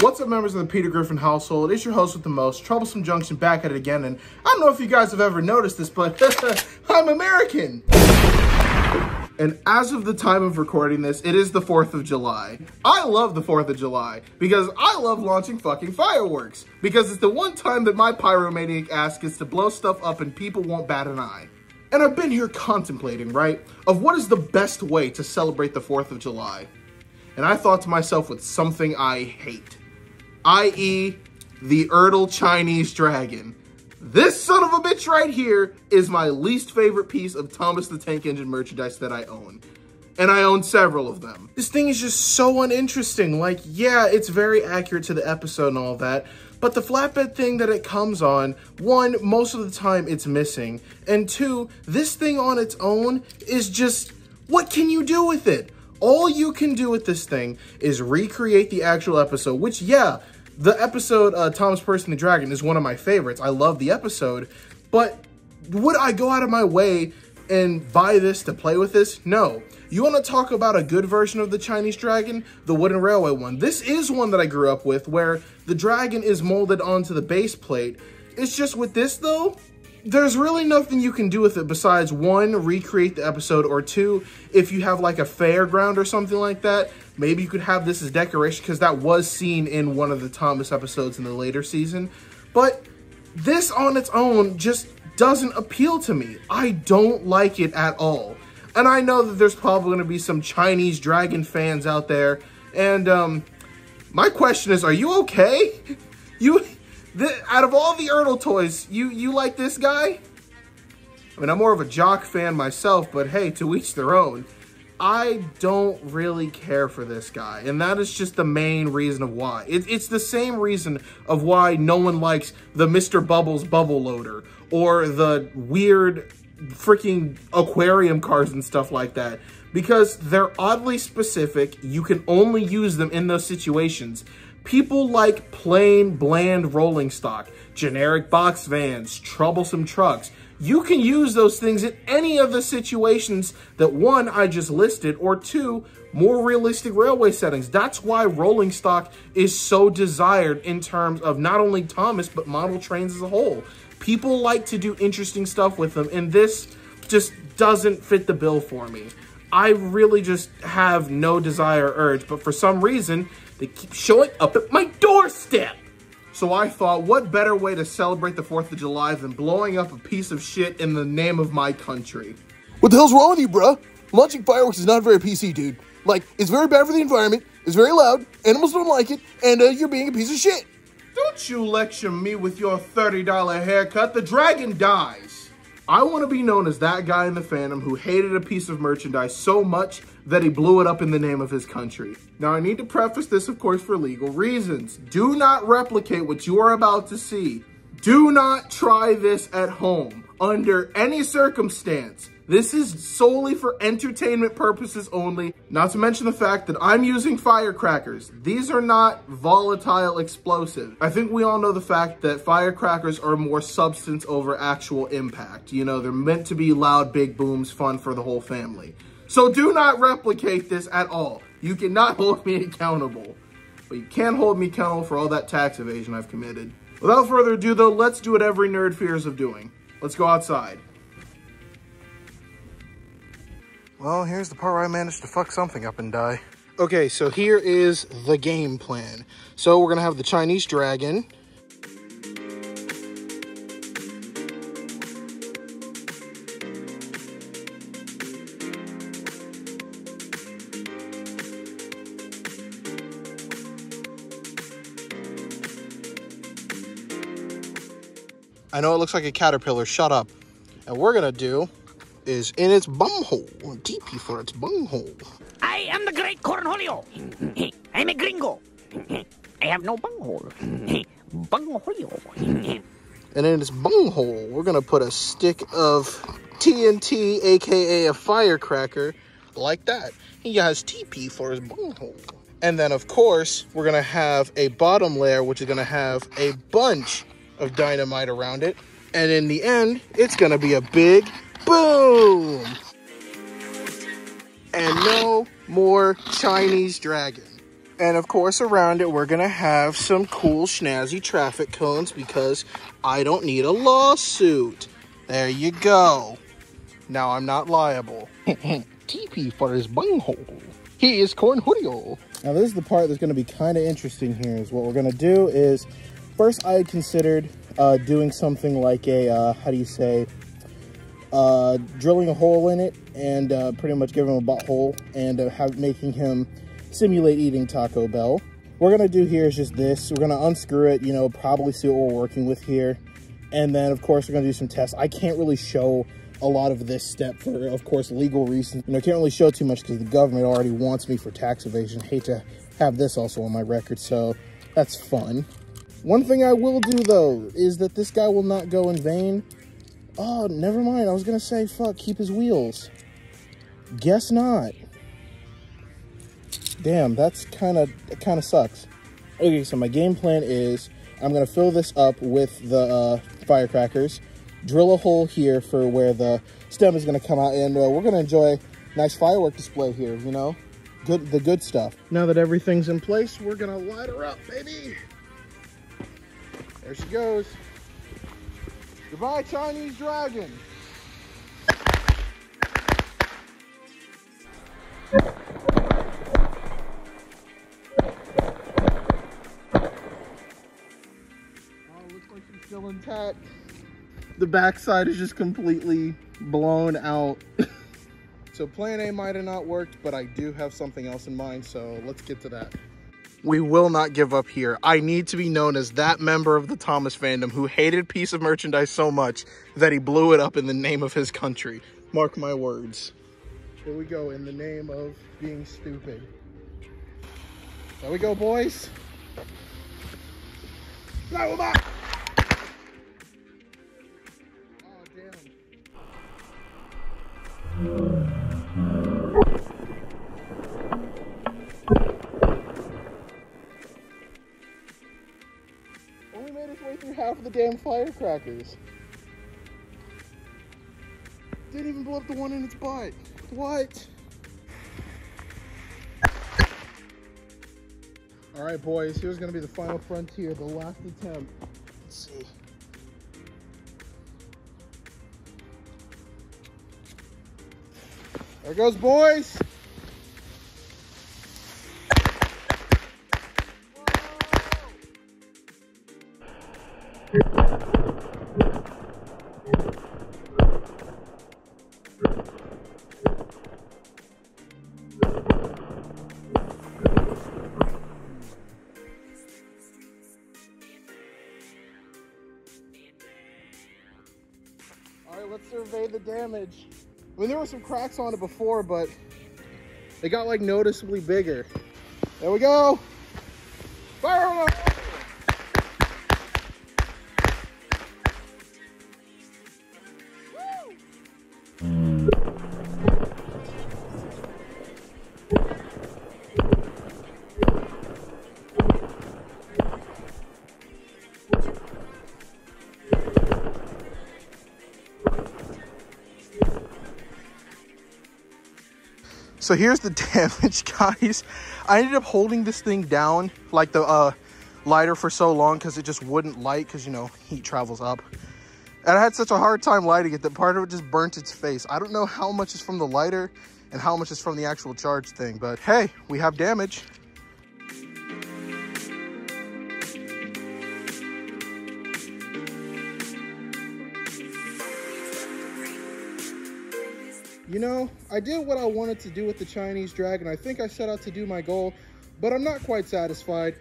What's up, members of the Peter Griffin household? It's your host with the most, Troublesome Junction, back at it again. And I don't know if you guys have ever noticed this, but I'm American. And as of the time of recording this, it is the 4th of July. I love the 4th of July because I love launching fucking fireworks. Because it's the one time that my pyromaniac ass gets to blow stuff up and people won't bat an eye. And I've been here contemplating, right, of what is the best way to celebrate the 4th of July. And I thought to myself with something I hate, i.e. the Ertl Chinese dragon. This son of a bitch right here is my least favorite piece of Thomas the Tank Engine merchandise that I own. And I own several of them. This thing is just so uninteresting. Like, yeah, it's very accurate to the episode and all that, but the flatbed thing that it comes on, one, most of the time it's missing, and two, this thing on its own is just, what can you do with it? All you can do with this thing is recreate the actual episode, which, yeah, the episode, Thomas Percy the Dragon, is one of my favorites. I love the episode, but would I go out of my way and buy this to play with this? No. You want to talk about a good version of the Chinese dragon? The wooden railway one. This is one that I grew up with, where the dragon is molded onto the base plate. It's just with this, though, there's really nothing you can do with it besides, one, recreate the episode, or two, if you have like a fairground or something like that, maybe you could have this as decoration, because that was seen in one of the Thomas episodes in the later season. But this on its own just doesn't appeal to me. I don't like it at all. And I know that there's probably going to be some Chinese dragon fans out there. And my question is, are you okay? Out of all the Ertl toys, you like this guy? I mean, I'm more of a Jock fan myself, but hey, to each their own. I don't really care for this guy, and that is just the main reason of why. It's the same reason of why no one likes the Mr. Bubbles bubble loader, or the weird freaking aquarium cars and stuff like that, because they're oddly specific. You can only use them in those situations. People like plain, bland rolling stock, generic box vans, troublesome trucks. You can use those things in any of the situations that, one, I just listed, or two, more realistic railway settings. That's why rolling stock is so desired in terms of not only Thomas, but model trains as a whole. People like to do interesting stuff with them, and this just doesn't fit the bill for me. I really just have no desire or urge, but for some reason, they keep showing up at my doorstep. So I thought, what better way to celebrate the 4th of July than blowing up a piece of shit in the name of my country? What the hell's wrong with you, bruh? Launching fireworks is not very PC, dude. Like, it's very bad for the environment, it's very loud, animals don't like it, and you're being a piece of shit. Don't you lecture me with your $30 haircut. The dragon dies. I want to be known as that guy in the fandom who hated a piece of merchandise so much that he blew it up in the name of his country. Now, I need to preface this, of course, for legal reasons. Do not replicate what you are about to see. Do not try this at home under any circumstance. This is solely for entertainment purposes only, not to mention the fact that I'm using firecrackers. These are not volatile explosives. I think we all know the fact that firecrackers are more substance over actual impact. You know, they're meant to be loud, big booms, fun for the whole family. So do not replicate this at all. You cannot hold me accountable. But you can hold me accountable for all that tax evasion I've committed. Without further ado though, let's do what every nerd fears of doing. Let's go outside. Well, here's the part where I managed to fuck something up and die. Okay, so here is the game plan. So we're gonna have the Chinese dragon. I know it looks like a caterpillar, shut up. And we're gonna do is in its bumhole, TP for its bunghole. I am the great Cornholio. I'm a gringo. I have no bunghole. Bungholio. And in its bunghole, we're gonna put a stick of TNT, aka a firecracker, like that. He has TP for his bunghole. And then, of course, we're gonna have a bottom layer, which is gonna have a bunch of dynamite around it. And in the end, it's gonna be a big boom! And no more Chinese dragon. And of course, around it, we're gonna have some cool snazzy traffic cones because I don't need a lawsuit. There you go. Now I'm not liable. TP for his bunghole. He is Corn Julio. Now this is the part that's gonna be kind of interesting here is what we're gonna do is, first I had considered doing something like a, how do you say, drilling a hole in it and pretty much giving him a butthole and making him simulate eating Taco Bell. What we're gonna do here is just this. We're gonna unscrew it, you know, probably see what we're working with here. And then of course we're gonna do some tests. I can't really show a lot of this step for, of course, legal reasons. You know, I can't really show too much because the government already wants me for tax evasion. Hate to have this also on my record, so that's fun. One thing I will do though is that this guy will not go in vain. Oh, never mind. I was gonna say, fuck, keep his wheels. Guess not. Damn, that's kind of sucks. Okay, so my game plan is I'm gonna fill this up with the firecrackers, drill a hole here for where the stem is gonna come out, and we're gonna enjoy a nice firework display here. You know, the good stuff. Now that everything's in place, we're gonna light her up, baby. There she goes. Goodbye, Chinese dragon. Still intact. The backside is just completely blown out. So plan A might have not worked, but I do have something else in mind, so let's get to that. We will not give up here. I need to be known as that member of the Thomas fandom who hated a piece of merchandise so much that he blew it up in the name of his country. Mark my words. Here we go, in the name of being stupid. There we go, boys. Blow him up! Only made its way through half of the damn firecrackers. Didn't even blow up the one in its butt. What? Alright boys, here's gonna be the final frontier, the last attempt. Let's see. There goes, boys. All right, let's survey the damage. I mean, there were some cracks on it before, but they got like noticeably bigger. There we go. Fire on it. So here's the damage, guys. I ended up holding this thing down, like the lighter, for so long because it just wouldn't light because, you know, heat travels up. And I had such a hard time lighting it that part of it just burnt its face. I don't know how much is from the lighter and how much is from the actual charge thing, but hey, we have damage. You know, I did what I wanted to do with the Chinese dragon. I think I set out to do my goal, but I'm not quite satisfied.